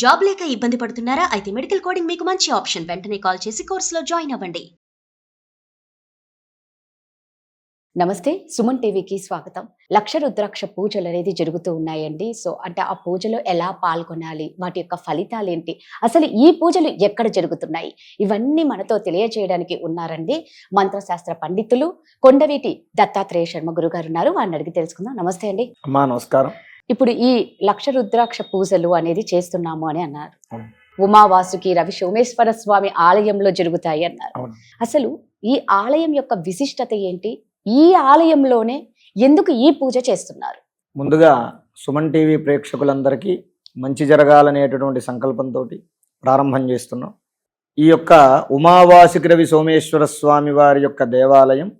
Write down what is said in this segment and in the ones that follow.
Job లేక ఇబ్బంది పడుతున్నారా? అయితే మెడికల్ కోడింగ్ మీకు మంచి ఆప్షన్. వెంటనే కాల్ చేసి కోర్సులో జాయిన్ అవ్వండి. నమస్తే, సుమన్ టీవీకి స్వాగతం. లక్ష రుద్రాక్ష పూజలు అనేది జరుగుతూ ఉన్నాయండి. సో అంటే ఆ పూజలో ఎలా పాల్గొనాలి, వాటి యొక్క ఫలితాలు ఏంటి, అసలు ఈ పూజలు ఎక్కడ జరుగుతున్నాయి, ఇవన్నీ మనతో తెలియజేయడానికి ఉన్నారండి మంత్రశాస్త్ర పండితులు కొండవీటి దత్తాత్రేయ శర్మ గురుగారు ఉన్నారు. వారిని అడిగి తెలుసుకుందాం. నమస్తే అండి. అమ్మా నమస్కారం. ఇప్పుడు ఈ లక్ష రుద్రాక్ష పూజలు అనేది చేస్తున్నాము అని అన్నారు. ఉమావాసుకి రవి సోమేశ్వర స్వామి ఆలయంలో జరుగుతాయి అన్నారు. అసలు ఈ ఆలయం యొక్క విశిష్టత ఏంటి? ఈ ఆలయంలోనే ఎందుకు ఈ పూజ చేస్తున్నారు? ముందుగా సుమన్ టీవీ ప్రేక్షకులందరికీ మంచి జరగాలనేటటువంటి సంకల్పంతో ప్రారంభం చేస్తున్నాం. ఈ యొక్క ఉమావాసుకి రవి సోమేశ్వర స్వామి వారి యొక్క దేవాలయం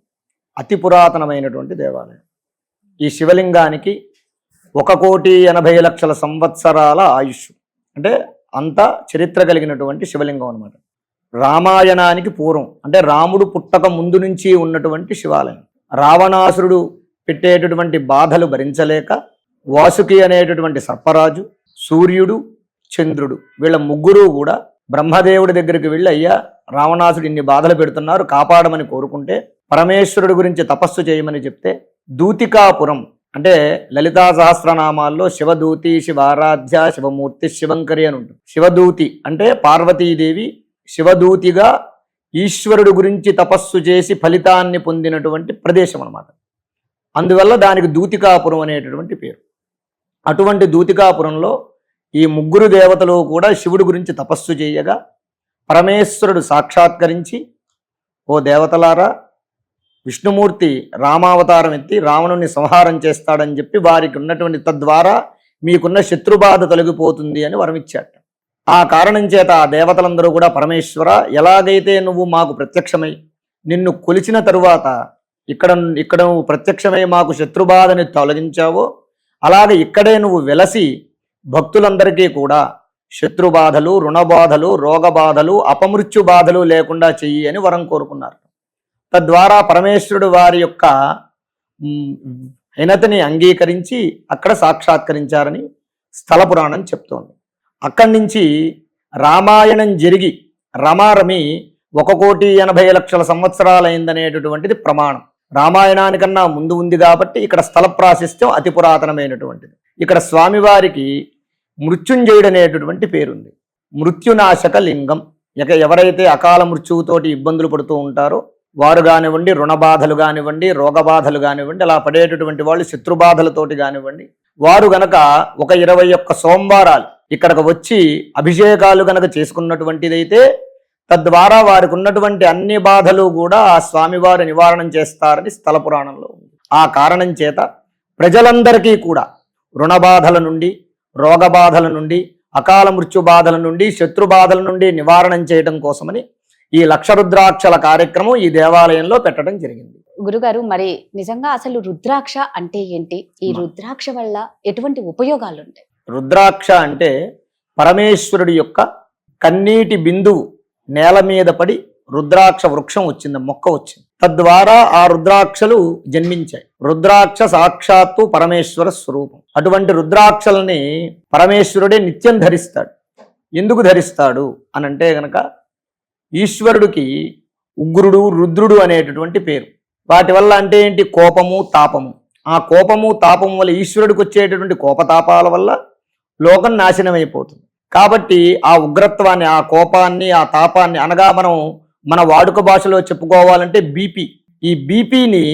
అతి పురాతనమైనటువంటి దేవాలయం. ఈ శివలింగానికి 1,80,00,000 సంవత్సరాల ఆయుష్, అంటే అంత చరిత్ర కలిగినటువంటి శివలింగం అన్నమాట. రామాయణానికి పూర్వం, అంటే రాముడు పుట్టక ముందు నుంచి ఉన్నటువంటి శివాలయం. రావణాసురుడు పెట్టేటటువంటి బాధలు భరించలేక వాసుకి అనేటటువంటి సర్పరాజు, సూర్యుడు, చంద్రుడు, వీళ్ళ ముగ్గురు కూడా బ్రహ్మదేవుడి దగ్గరికి వెళ్ళి, అయ్యా రావణాసుడు ఇన్ని బాధలు పెడుతున్నారు, కాపాడమని కోరుకుంటే పరమేశ్వరుడి గురించి తపస్సు చేయమని చెప్తే దూతికాపురం, అంటే లలితా సహస్రనామాల్లో శివదూతి, శివారాధ్య, శివమూర్తి, శివంకరి అని ఉంటుంది. శివదూతి అంటే పార్వతీదేవి శివదూతిగా ఈశ్వరుడు గురించి తపస్సు చేసి ఫలితాన్ని పొందినటువంటి ప్రదేశం అన్నమాట. అందువల్ల దానికి దూతికాపురం అనేటటువంటి పేరు. అటువంటి దూతికాపురంలో ఈ ముగ్గురు దేవతలు కూడా శివుడి గురించి తపస్సు చేయగా పరమేశ్వరుడు సాక్షాత్కరించి, ఓ దేవతలారా, విష్ణుమూర్తి రామావతారం ఎత్తి రావణుని సంహారం చేస్తాడని చెప్పి వారికి ఉన్నటువంటి తద్వారా మీకున్న శత్రుబాధ తొలగిపోతుంది అని వరమిచ్చాట. ఆ కారణం చేత ఆ దేవతలందరూ కూడా, పరమేశ్వర, ఎలాగైతే నువ్వు మాకు ప్రత్యక్షమై నిన్ను కొలిచిన తరువాత ఇక్కడ నువ్వు ప్రత్యక్షమై మాకు శత్రుబాధని తొలగించావో, అలాగే ఇక్కడే నువ్వు వెలసి భక్తులందరికీ కూడా శత్రుబాధలు, రుణబాధలు, రోగబాధలు, అపమృత్యు బాధలు లేకుండా చెయ్యి అని వరం కోరుకున్నారు. తద్వారా పరమేశ్వరుడు వారి యొక్క హీనతని అంగీకరించి అక్కడ సాక్షాత్కరించారని స్థల పురాణం చెప్తోంది. అక్కడి నుంచి రామాయణం జరిగి రమారమి 1,80,00,000 సంవత్సరాలైందనేటటువంటిది ప్రమాణం. రామాయణానికన్నా ముందు ఉంది కాబట్టి ఇక్కడ స్థల ప్రాశస్త్యం అతి పురాతనమైనటువంటిది. ఇక్కడ స్వామివారికి మృత్యుంజయుడు అనేటటువంటి పేరుంది. మృత్యునాశక లింగం. ఇక ఎవరైతే అకాల మృత్యువుతోటి ఇబ్బందులు పడుతూ ఉంటారో వారు కానివ్వండి, రుణబాధలు కానివ్వండి, రోగబాధలు కానివ్వండి, అలా పడేటటువంటి వాళ్ళు శత్రుబాధలతోటి కానివ్వండి, వారు గనక ఒక 21 సోమవారాలు ఇక్కడికి వచ్చి అభిషేకాలు గనక చేసుకున్నటువంటిదైతే తద్వారా వారికి ఉన్నటువంటి అన్ని బాధలు కూడా ఆ స్వామివారు నివారణం చేస్తారని స్థల పురాణంలో ఉంది. ఆ కారణం చేత ప్రజలందరికీ కూడా రుణబాధల నుండి, రోగబాధల నుండి, అకాల మృత్యు బాధల నుండి, శత్రుబాధల నుండి నివారణం చేయడం కోసమని ఈ లక్ష రుద్రాక్షల కార్యక్రమం ఈ దేవాలయంలో పెట్టడం జరిగింది. గురుగారు, మరి నిజంగా అసలు రుద్రాక్ష అంటే ఏంటి? ఈ రుద్రాక్ష వల్ల ఎటువంటి ఉపయోగాలు ఉంటాయి? రుద్రాక్ష అంటే పరమేశ్వరుడి యొక్క కన్నీటి బిందువు నేల మీద పడి రుద్రాక్ష వృక్షం వచ్చింది, మొక్క వచ్చింది. తద్వారా ఆ రుద్రాక్షలు జన్మించాయి. రుద్రాక్ష సాక్షాత్తు పరమేశ్వర స్వరూపం. అటువంటి రుద్రాక్షలని పరమేశ్వరుడే నిత్యం ధరిస్తాడు. ఎందుకు ధరిస్తాడు అని అంటే గనక, ఈశ్వరుడికి ఉగ్రుడు, రుద్రుడు అనేటటువంటి పేరు. వాటి వల్ల అంటే ఏంటి? కోపము, తాపము. ఆ కోపము, తాపము వల్ల ఈశ్వరుడికి వచ్చేటటువంటి కోపతాపాల వల్ల లోకం నాశనం అయిపోతుంది. కాబట్టి ఆ ఉగ్రత్వాన్ని, ఆ కోపాన్ని, ఆ తాపాన్ని, అనగా మనం మన వాడుక భాషలో చెప్పుకోవాలంటే బీపీ, ఈ బీపీని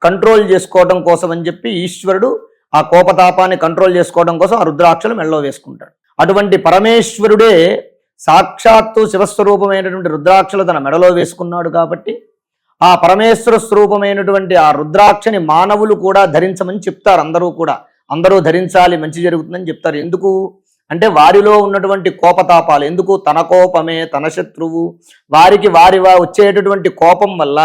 కంట్రోల్ చేసుకోవడం కోసం అని చెప్పి ఈశ్వరుడు ఆ కోపతాపాన్ని కంట్రోల్ చేసుకోవడం కోసం ఆ రుద్రాక్షలు మెళ్ళో వేసుకుంటాడు. అటువంటి పరమేశ్వరుడే సాక్షాత్తు శివస్వరూపమైనటువంటి రుద్రాక్షలు తన మెడలో వేసుకున్నాడు. కాబట్టి ఆ పరమేశ్వర స్వరూపమైనటువంటి ఆ రుద్రాక్షని మానవులు కూడా ధరించమని చెప్తారు. అందరూ ధరించాలి, మంచి జరుగుతుందని చెప్తారు. ఎందుకు అంటే వారిలో ఉన్నటువంటి కోపతాపాలు, ఎందుకు తన కోపమే తన శత్రువు, వారికి వచ్చేటటువంటి కోపం వల్ల,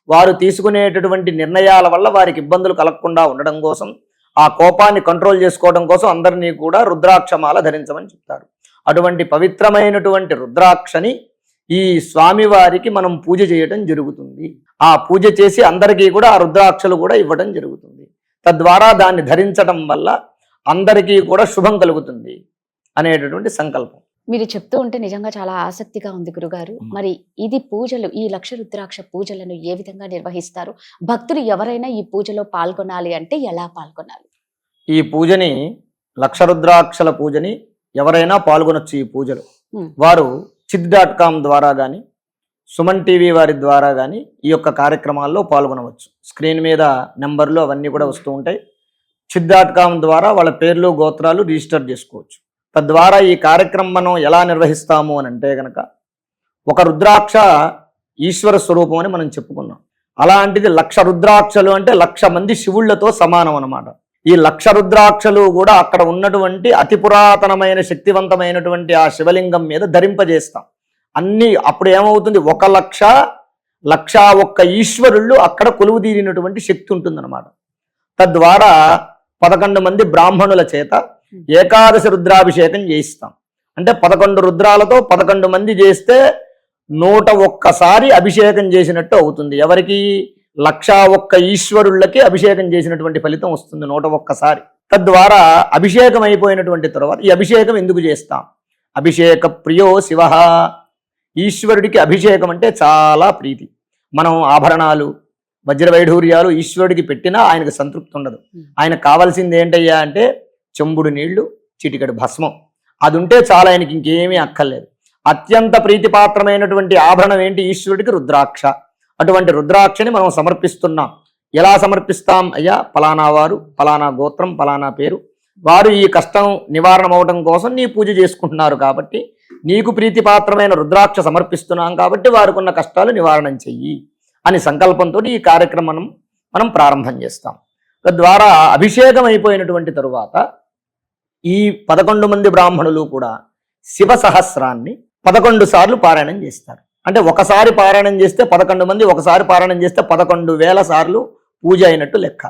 వారు తీసుకునేటటువంటి నిర్ణయాల వల్ల వారికి ఇబ్బందులు కలగకుండా ఉండడం కోసం, ఆ కోపాన్ని కంట్రోల్ చేసుకోవడం కోసం అందరినీ కూడా రుద్రాక్షమాల ధరించమని చెప్తారు. అటువంటి పవిత్రమైనటువంటి రుద్రాక్షని ఈ స్వామివారికి మనం పూజ చేయటం జరుగుతుంది. ఆ పూజ చేసి అందరికీ కూడా ఆ రుద్రాక్షలు కూడా ఇవ్వడం జరుగుతుంది. తద్వారా దాన్ని ధరించడం వల్ల అందరికీ కూడా శుభం కలుగుతుంది అనేటటువంటి సంకల్పం. మీరు చెప్తూ ఉంటే నిజంగా చాలా ఆసక్తిగా ఉంది గురుగారు. మరి ఇది పూజలు, ఈ లక్ష రుద్రాక్ష పూజలను ఏ విధంగా నిర్వహిస్తారు? భక్తులు ఎవరైనా ఈ పూజలో పాల్గొనాలి అంటే ఎలా పాల్గొనాలి? ఈ పూజని లక్ష రుద్రాక్షల పూజని ఎవరైనా పాల్గొనొచ్చు. ఈ పూజలు వారు చిద్.com ద్వారా కానీ సుమన్ టీవీ వారి ద్వారా కానీ ఈ యొక్క కార్యక్రమాల్లో పాల్గొనవచ్చు. స్క్రీన్ మీద నెంబర్లు అవన్నీ కూడా వస్తూ ఉంటాయి. చిద్.com ద్వారా వాళ్ళ పేర్లు గోత్రాలు రిజిస్టర్ చేసుకోవచ్చు. తద్వారా ఈ కార్యక్రమం మనం ఎలా నిర్వహిస్తాము అని అంటే కనుక, ఒక రుద్రాక్ష ఈశ్వర స్వరూపం అని మనం చెప్పుకున్నాం. అలాంటిది లక్ష రుద్రాక్షలు అంటే 1,00,000 మంది శివుళ్లతో సమానం అన్నమాట. ఈ 1,00,000 రుద్రాక్షలు కూడా అక్కడ ఉన్నటువంటి అతి పురాతనమైన శక్తివంతమైనటువంటి ఆ శివలింగం మీద ధరింపజేస్తాం. అన్ని అప్పుడు ఏమవుతుంది, 1,00,1,00,000 ఈశ్వరుళ్ళు అక్కడ కొలువుదీరినటువంటి శక్తి ఉంటుందన్నమాట. తద్వారా 11 మంది బ్రాహ్మణుల చేత ఏకాదశి రుద్రాభిషేకం చేయిస్తాం. అంటే 11 రుద్రాలతో 11 మంది చేస్తే 101 అభిషేకం చేసినట్టు అవుతుంది. ఎవరికి? 1,01 ఈశ్వరుళ్ళకి అభిషేకం చేసినటువంటి ఫలితం వస్తుంది 101. తద్వారా అభిషేకం అయిపోయినటువంటి తర్వాత ఈ అభిషేకం ఎందుకు చేస్తాం? అభిషేక ప్రియో శివ. ఈశ్వరుడికి అభిషేకం అంటే చాలా ప్రీతి. మనం ఆభరణాలు వజ్రవైఢూర్యాలు ఈశ్వరుడికి పెట్టినా ఆయనకు సంతృప్తి ఉండదు. ఆయనకు కావాల్సింది ఏంటయ్యా అంటే చెంబుడు నీళ్లు, చిటికెడు భస్మం. అది ఉంటే చాలా, ఆయనకి ఇంకేమీ అక్కర్లేదు. అత్యంత ప్రీతిపాత్రమైనటువంటి ఆభరణం ఏంటి? ఈశ్వరుడికి రుద్రాక్ష. అటువంటి రుద్రాక్షని మనం సమర్పిస్తున్నాం. ఎలా సమర్పిస్తాం? అయ్యా ఫలానా వారు, ఫలానా గోత్రం, ఫలానా పేరు, వారు ఈ కష్టం నివారణ అవడం కోసం నీ పూజ చేసుకుంటున్నారు కాబట్టి నీకు ప్రీతిపాత్రమైన రుద్రాక్ష సమర్పిస్తున్నాం కాబట్టి వారికి ఉన్న కష్టాలు నివారణం చెయ్యి అని సంకల్పంతో ఈ కార్యక్రమం మనం ప్రారంభం చేస్తాం. తద్వారా అభిషేకం అయిపోయినటువంటి తరువాత ఈ 11 మంది బ్రాహ్మణులు కూడా శివ సహస్రాన్ని 11 సార్లు పారాయణం చేస్తారు. అంటే ఒకసారి పారాయణం చేస్తే 11 మంది, ఒకసారి పారాయణం చేస్తే 11,000 సార్లు పూజ అయినట్టు లెక్క.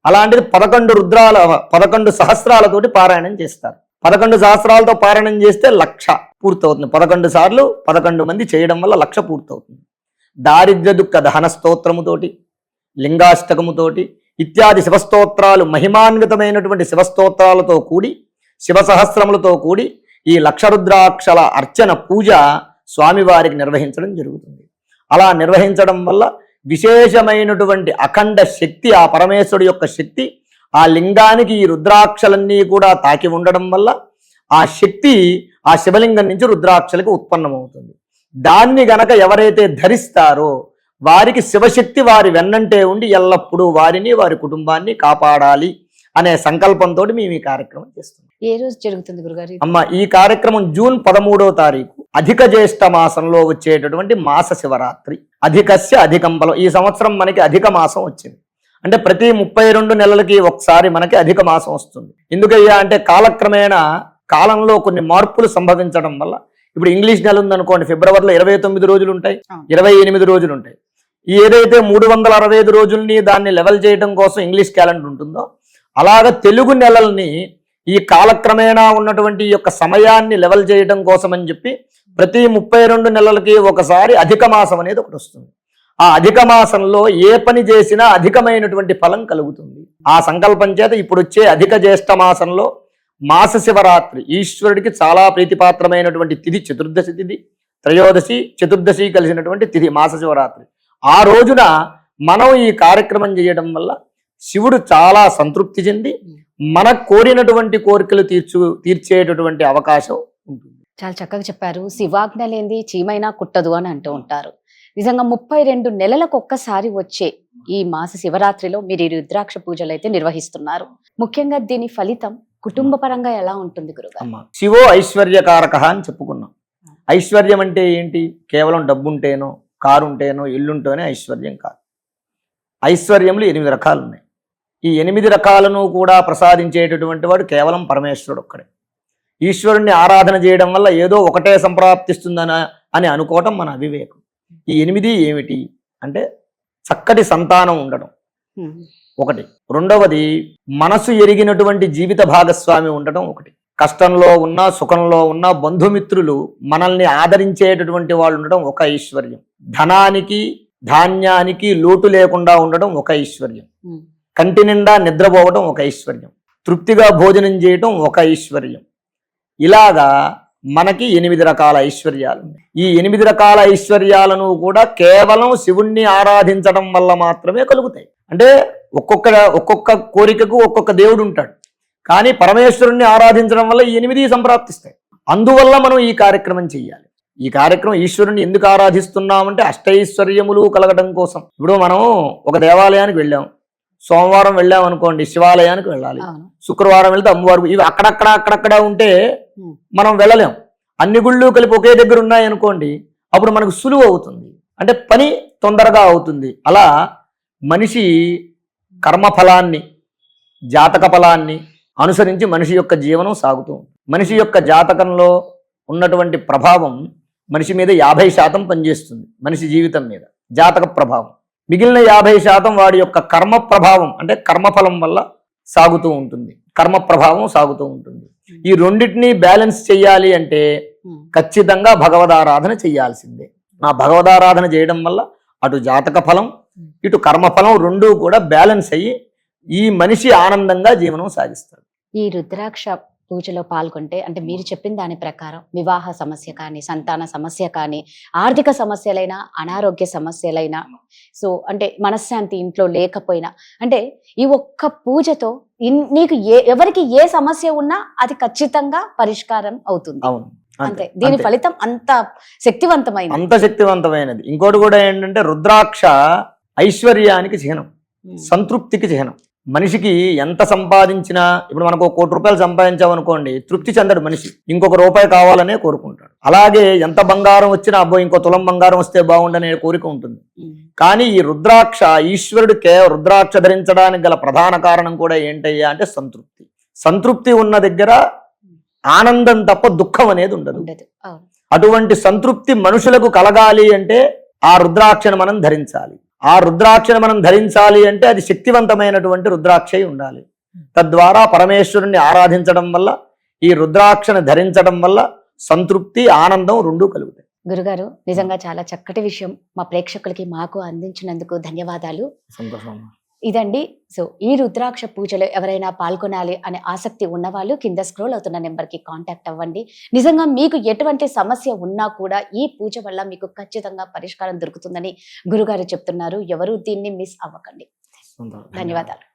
అలాంటిది 11 సహస్రాలతోటి పారాయణం చేస్తారు. 11 సహస్రాలతో పారాయణం చేస్తే 1,00,000 పూర్తవుతుంది. 11 సార్లు 11 మంది చేయడం వల్ల 1,00,000 పూర్తవుతుంది. దారిద్ర్య దుఃఖ దహన స్తోత్రముతోటి, లింగాష్టకముతోటి ఇత్యాది శివస్తోత్రాలు, మహిమాన్వితమైనటువంటి శివస్తోత్రాలతో కూడి, శివ సహస్రములతో కూడి ఈ 1,00,000 రుద్రాక్షల అర్చన పూజ స్వామివారికి నిర్వహించడం జరుగుతుంది. అలా నిర్వహించడం వల్ల విశేషమైనటువంటి అఖండ శక్తి, ఆ పరమేశ్వరుడు యొక్క శక్తి ఆ లింగానికి ఈ రుద్రాక్షలన్నీ కూడా తాకి ఉండడం వల్ల ఆ శక్తి ఆ శివలింగం నుంచి రుద్రాక్షలకు ఉత్పన్నమవుతుంది. దాన్ని గనక ఎవరైతే ధరిస్తారో వారికి శివశక్తి వారి వెన్నంటే ఉండి ఎల్లప్పుడూ వారిని, వారి కుటుంబాన్ని కాపాడాలి అనే సంకల్పంతో మేము ఈ కార్యక్రమం చేస్తున్నాం. ఏ రోజు జరుగుతుంది గురుగారు? అమ్మ, ఈ కార్యక్రమం జూన్ 13వ తారీఖు అధిక జ్యేష్ఠ మాసంలో వచ్చేటటువంటి మాస శివరాత్రి. అధికస్య అధికం బలం. ఈ సంవత్సరం మనకి అధిక మాసం వచ్చింది. అంటే ప్రతి 32 నెలలకి ఒకసారి మనకి అధిక మాసం వస్తుంది. ఎందుకయ్యా అంటే కాలక్రమేణా కాలంలో కొన్ని మార్పులు సంభవించడం వల్ల, ఇప్పుడు ఇంగ్లీష్ నెల ఉందనుకోండి, ఫిబ్రవరిలో 29 రోజులు ఉంటాయి, 28 రోజులు ఉంటాయి. ఈ ఏదైతే 365 రోజుల్ని దాన్ని లెవెల్ చేయడం కోసం ఇంగ్లీష్ క్యాలెండర్ ఉంటుందో, అలాగ తెలుగు నెలల్ని ఈ కాలక్రమేణా ఉన్నటువంటి యొక్క సమయాన్ని లెవెల్ చేయడం కోసం అని చెప్పి ప్రతి 32 నెలలకి ఒకసారి అధిక మాసం అనేది ఒకటి వస్తుంది. ఆ అధిక మాసంలో ఏ పని చేసినా అధికమైనటువంటి ఫలం కలుగుతుంది. ఆ సంకల్పం చేత ఇప్పుడు వచ్చే అధిక జ్యేష్ఠ మాసంలో మాస శివరాత్రి ఈశ్వరుడికి చాలా ప్రీతిపాత్రమైనటువంటి తిథి చతుర్దశి తిథి, త్రయోదశి చతుర్దశి కలిసినటువంటి తిథి మాస శివరాత్రి. ఆ రోజున మనం ఈ కార్యక్రమం చేయడం వల్ల శివుడు చాలా సంతృప్తి చెంది మనకు కోరినటువంటి కోరికలు తీర్చేటటువంటి అవకాశం ఉంటుంది. చాలా చక్కగా చెప్పారు. శివాజ్ఞ లేనిది చీమైనా కుట్టదు అని అంటూ ఉంటారు. నిజంగా 32 నెలలకు ఒక్కసారి వచ్చే ఈ మాస శివరాత్రిలో మీరు ఈ రుద్రాక్ష పూజలు అయితే నిర్వహిస్తున్నారు. ముఖ్యంగా దీని ఫలితం కుటుంబ పరంగా ఎలా ఉంటుంది గురుగారు? శివో ఐశ్వర్యకారక అని చెప్పుకున్నాం. ఐశ్వర్యం అంటే ఏంటి? కేవలం డబ్బుంటేనో, కారు ఉంటేనో, ఇల్లుంటేనే ఐశ్వర్యం కాదు. ఐశ్వర్యములు 8 రకాలు ఉన్నాయి. ఈ 8 రకాలను కూడా ప్రసాదించేటటువంటి వాడు కేవలం పరమేశ్వరుడు ఒక్కడే. ఈశ్వరుణ్ణి ఆరాధన చేయడం వల్ల ఏదో ఒకటే సంప్రాప్తిస్తుందని అనుకోవటం మన అవివేకం. ఈ 8 ఏమిటి అంటే చక్కటి సంతానం ఉండడం ఒకటి, రెండవది మనసు ఎరిగినటువంటి జీవిత భాగస్వామి ఉండటం ఒకటి, కష్టంలో ఉన్నా సుఖంలో ఉన్నా బంధుమిత్రులు మనల్ని ఆదరించేటటువంటి వాళ్ళు ఉండడం ఒక ఐశ్వర్యం, ధనానికి ధాన్యానికి లోటు లేకుండా ఉండడం ఒక ఐశ్వర్యం, కంటి నిండా నిద్రపోవడం ఒక ఐశ్వర్యం, తృప్తిగా భోజనం చేయటం ఒక ఐశ్వర్యం. ఇలాగా మనకి 8 రకాల ఐశ్వర్యాలు ఉన్నాయి. ఈ 8 రకాల ఐశ్వర్యాలను కూడా కేవలం శివుణ్ణి ఆరాధించడం వల్ల మాత్రమే కలుగుతాయి. అంటే ఒక్కొక్క కోరికకు ఒక్కొక్క దేవుడు ఉంటాడు, కానీ పరమేశ్వరుణ్ణి ఆరాధించడం వల్ల ఈ 8 సంప్రాప్తిస్తాయి. అందువల్ల మనం ఈ కార్యక్రమం చెయ్యాలి. ఈ కార్యక్రమం ఈశ్వరుని ఎందుకు ఆరాధిస్తున్నామంటే అష్టైశ్వర్యములు కలగడం కోసం. ఇప్పుడు మనం ఒక దేవాలయానికి వెళ్ళాం, సోమవారం వెళ్ళాం అనుకోండి శివాలయానికి వెళ్ళాలి, శుక్రవారం వెళ్తే అమ్మవారు, ఇవి అక్కడక్కడ ఉంటే మనం వెళ్ళలేం. అన్ని గుళ్ళు కలిపి ఒకే దగ్గర ఉన్నాయి అనుకోండి, అప్పుడు మనకు సులువు అవుతుంది, అంటే పని తొందరగా అవుతుంది. అలా మనిషి కర్మఫలాన్ని జాతక ఫలాన్ని అనుసరించి మనిషి యొక్క జీవనం సాగుతూ ఉంటుంది. మనిషి యొక్క జాతకంలో ఉన్నటువంటి ప్రభావం మనిషి మీద 50% పనిచేస్తుంది, మనిషి జీవితం మీద జాతక ప్రభావం. మిగిలిన 50% వాడి యొక్క కర్మ ప్రభావం, అంటే కర్మఫలం వల్ల సాగుతూ ఉంటుంది, కర్మ ప్రభావం సాగుతూ ఉంటుంది. ఈ రెండింటినీ బ్యాలెన్స్ చెయ్యాలి అంటే ఖచ్చితంగా భగవదారాధన చెయ్యాల్సిందే. ఆ భగవదారాధన చేయడం వల్ల అటు జాతక ఫలం ఇటు కర్మఫలం రెండూ కూడా బ్యాలెన్స్ అయ్యి ఈ మనిషి ఆనందంగా జీవనం సాగిస్తాడు. ఈ రుద్రాక్ష పూజలో పాల్గొంటే అంటే మీరు చెప్పిన దాని ప్రకారం వివాహ సమస్య కానీ, సంతాన సమస్య కానీ, ఆర్థిక సమస్యలైనా, అనారోగ్య సమస్యలైనా, సో అంటే మనశ్శాంతి ఇంట్లో లేకపోయినా, అంటే ఈ ఒక్క పూజతో నీకు ఎవరికి ఏ సమస్య ఉన్నా అది ఖచ్చితంగా పరిష్కారం అవుతుంది. అవును, అంతే. దీని ఫలితం అంత శక్తివంతమైనది, అంత శక్తివంతమైనది. ఇంకోటి కూడా ఏంటంటే రుద్రాక్ష ఐశ్వర్యానికి చిహ్నం, సంతృప్తికి చిహ్నం. మనిషికి ఎంత సంపాదించినా, ఇప్పుడు మనకు 1 కోటి రూపాయలు సంపాదించామనుకోండి, తృప్తి చెందడు మనిషి, ఇంకొక రూపాయి కావాలనే కోరుకుంటాడు. అలాగే ఎంత బంగారం వచ్చినా అబ్బో ఇంకో తులం బంగారం వస్తే బాగుండనే కోరిక ఉంటుంది. కానీ ఈ రుద్రాక్ష, ఈశ్వరుడు రుద్రాక్ష ధరించడానికి గల ప్రధాన కారణం కూడా ఏంటయ్యా అంటే సంతృప్తి. సంతృప్తి ఉన్న దగ్గర ఆనందం తప్ప దుఃఖం అనేది ఉండదు. అటువంటి సంతృప్తి మనుషులకు కలగాలి అంటే ఆ రుద్రాక్షను మనం ధరించాలి. ఆ రుద్రాక్షను మనం ధరించాలి అంటే అది శక్తివంతమైనటువంటి రుద్రాక్ష ఉండాలి. తద్వారా పరమేశ్వరుణ్ణి ఆరాధించడం వల్ల, ఈ రుద్రాక్షను ధరించడం వల్ల సంతృప్తి ఆనందం రెండూ కలుగుతాయి. గురుగారు, నిజంగా చాలా చక్కటి విషయం మా ప్రేక్షకులకి మాకు అందించినందుకు ధన్యవాదాలు. సంతోషం. ఇదండి. సో ఈ రుద్రాక్ష పూజలో ఎవరైనా పాల్గొనాలి అనే ఆసక్తి ఉన్నవాళ్ళు కింద స్క్రోల్ అవుతున్న నెంబర్కి కాంటాక్ట్ అవ్వండి. నిజంగా మీకు ఎటువంటి సమస్య ఉన్నా కూడా ఈ పూజ వల్ల మీకు ఖచ్చితంగా పరిష్కారం దొరుకుతుందని గురుగారు చెప్తున్నారు. ఎవరు దీన్ని మిస్ అవ్వకండి. సంతోషం. ధన్యవాదాలు.